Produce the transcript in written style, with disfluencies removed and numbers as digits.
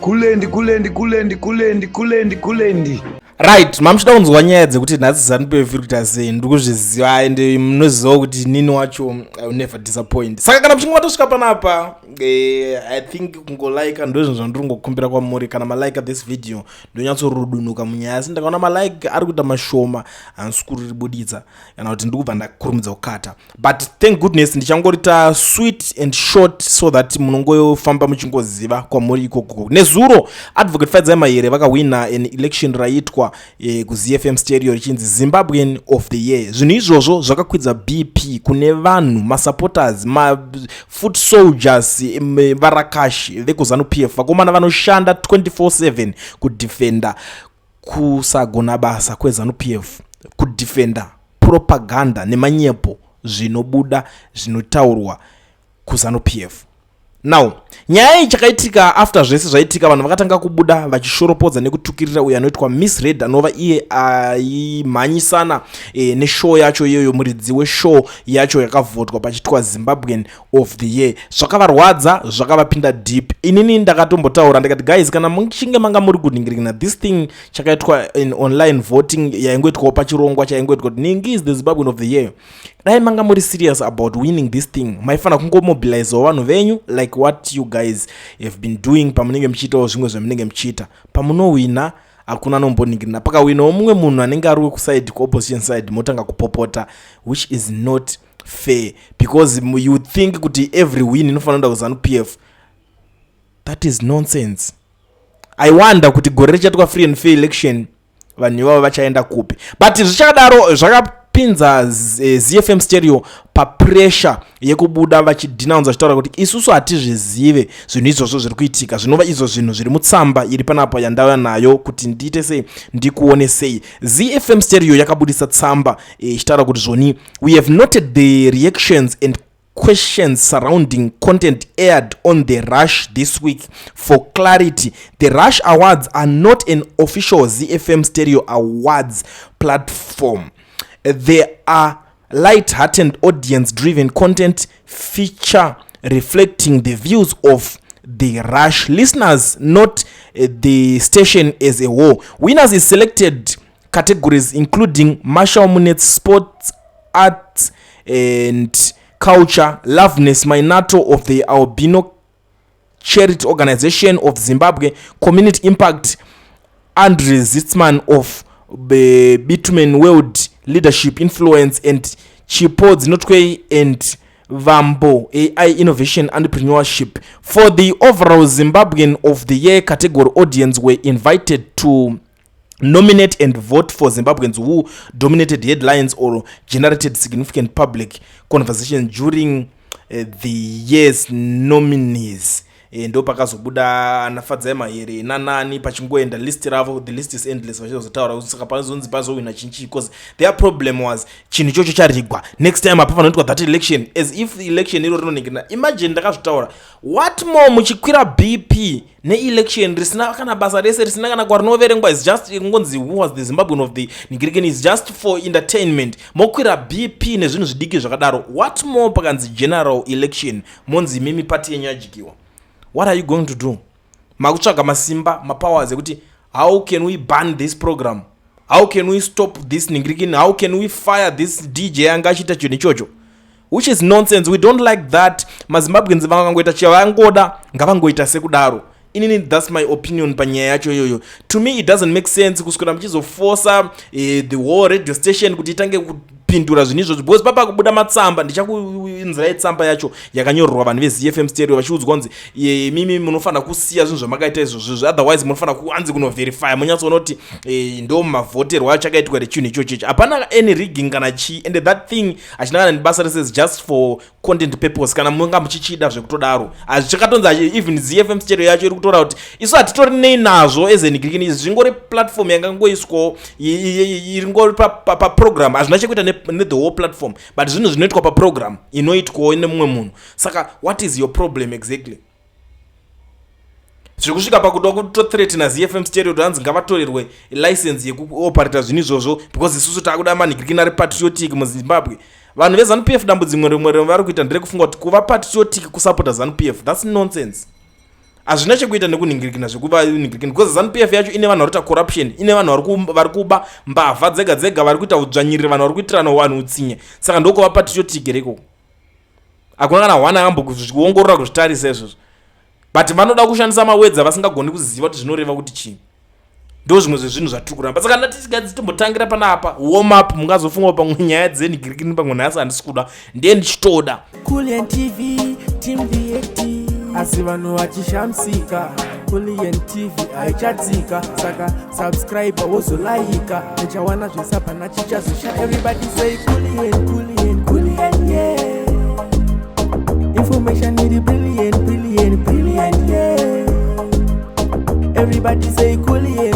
kulendi. Right, mamuchida kunzwa nyaya dzekuti nhasi Zanupf kuita sei ndikuzviziva ende munoziva kuti nini wacho will never disappoint. Saka kana muchinge matosvika panapa I think kungolike ndozvinhu zvandiri kungokumbira kwamuri. Kana malike this video ndonyatsorudunuka munyaya, asi ndakaona malike ari kuita mashoma hansi kuriribuditsa kana kuti ndikubva ndakurumidza kukata. But thank goodness ndichangorita sweet and short so that munongofamba muchingoziva kwamuri ikoko. Nezuro Advocate Fadzai here vakawina an election raiitwa ku ZiFm stereo richinzi Zimbabwean of the Year. Zvinhu izvozvo zvakakwidza BP kune vanhu, masupporters, foot soldiers, varakashi veku Zanupf, vakomana vanoshanda 24/7 kudefenda kusagona basa kweZanupf, kudefenda propaganda nemanyepo zvinobuda zvinotaurwa kuZanupf. Now, nyaya ichakaitika after zvese zvaitika, vanhu vakatanga kubuda vachishoropodza nekutukirira uyo anoitwa misread anova iye aimhanyisana neshow yacho iyoyo, muridzi weshow yacho yakavhotwa pachitwa Zimbabwean of the Year. Zvakavarwadza, zvakavapinda deep. Inini ndakatombotaura ndikati guys, kana muchinge manga muri kuningirina this thing chakaitwa in online voting yaingoitwa pachirongwa chaingoitwa kuti ningi is the Zimbabwean of the Year, dai manga muri serious about winning this thing, maifana kungomobilize vanhu venyu like what you guys have been doing pamunenge muchiitawo zvimwe zvamunenge muchiita. Pamunowina hakuna nomboningirina, pakawinawo mumwe munhu anenge ari wekuside kuopposition side motanga kupopota, which is not fair, because you think kuti every win inofanira kuenda kuZanupf. That is nonsense. I wonder kuti gore richatwa free and fair election vanhu ivavo vachaenda kupi. But zvichakadaro zvakapinza ZiFm stereo papressure yekubuda vachidenounce vachitaura kuti isusu hatizvizive zvinhu izvozvo zviri kuitika, zvinova izvo zvinhu zviri mutsamba iri panapa yandauya nayo kuti ndiite sei ndikuone sei. ZiFm stereo yakabudisa tsamba ichitaura kuti zvoni, we have noted the reactions and questions surrounding content aired on the Rush this week. For clarity, the Rush Awards are not an official ZiFm stereo awards platform. They are light-hearted, audience-driven content feature reflecting the views of the Rush listeners, not the station as a whole. Winners is selected categories including Marshall Munet's sports, arts and culture, Loveness Minato of the Albino Charity Organization of Zimbabwe, Community Impact, Andre Zitzman of the Bitumen World Leadership Influence, and Chipo Zinotwe and Vambo AI Innovation Entrepreneurship. For the overall Zimbabwean of the Year category, audience were invited to nominate and vote for Zimbabweans who dominated headlines or generated significant public conversation during the year's nominees. Ndo pakazobuda anafadzai here nanani pachingoenda list ravo, the list is endless, vachizotaura saka panozonzi pazowina chinchi, because their problem was chinhu ichocho charigwa, next time apa panoitwa that election, as if the election iro rinoningirina. Imagine ndakazvitaura, what more muchikwira BP ne-election risina kana basa rese, risina kana kwarinoverengwa, is just ngonzi who was the Zimbabwean of the Nigerian, is just for entertainment, mokwira BP nezvinhu zvidiki zvakadaro. What more pakanzi general election monzi mimi party yenyu yajikiwa. What are you going to do? Makutsvaga masimba, mapowers ekuti how can we ban this program? How can we stop this ningirikini? How can we fire this DJ anga achita chinhu ichocho? Which is nonsense. We don't like that. Mazimbabweans vangangoita chavangoda ngavangoita sekudaro. Inini, that's my opinion panyaya yacho yoyo. To me it doesn't make sense kuswera muchizoforsa the whole radio station kuti itange kupindura zvinhu izvozvo, because papa kubuda matsamba, ndichakuinzirai tsamba yacho yakanyorwa vanhu veZiFm stereo vachiudzwa kunzi mimi munofanira kusiya zvinhu zvamakaita izvozvo, otherwise munofanira kuanzi kunoverify, munyatsoona kuti ndo mavhoterwa achakaitwa rechinhu ichocho. Hapana any rigging kana chi, and that thing achinangana nebasa rese is just for content purpose. Kana munga muchichida zvekutodaro, azvichakatonza even ZiFm stereo yacho iri kutora kuti isu hatitori nei nazvo ezenigirikini, izvi zvingori platform yangangoiswawo iri ngori paprogram, hazvina chekuita the whole platform, but zvinhu zvinoitwa paprogram inoitwawo nemumwe munhu. Saka what is your problem exactly? Zvikusvika pakuda kutothreatina ZiFm stereo kuti hanzi ngavatorerwe license yekuoperata zvinhu izvozvo because isusu takuda manigirikini ari patriotic muZimbabwe. Vanhu veZanupf dambudzimwe rimwe vari kuita ndere kufunga kuti kuva patriotic kusapota ZanuPF, that's nonsense. hazvina chekuita nekunhingirikana zvekuva unhingirikana because ZanuPF yacho ine vanhu varikuita corruption, ine vanhu vari kuba mbavha dzega dzega, vari kuita udzvanyiriri, vanhu vari kuitirana vanhu utsinye. Saka ndokuvapa tichotigere ikoko hakuna kana hwana ambokuongorora kuzvitarisa izvozvo, but vanoda kushandisa mawedzi avasingagoni kuziva kuti zvinoreva kuti chii. Ndo zvimwe zvezvinhu zvatiri kuramba. Saka ndatisingadzi tombotangira panapa warm up, mungazofunga pamwe nyaya dzenhingirikini pamwe nhasi handisi kuda ndiye ndichitoda Coolien TV team VAT asi vanhu vachishamsika. Coolien TV haichadzika, saka subscribe wozolaika, nechawana zvisapana chichazosha. Everybody say Coolien, Coolien, Coolien, yeah. Information need brilliant, brilliant, brilliant, yeah. Everybody say Coolien.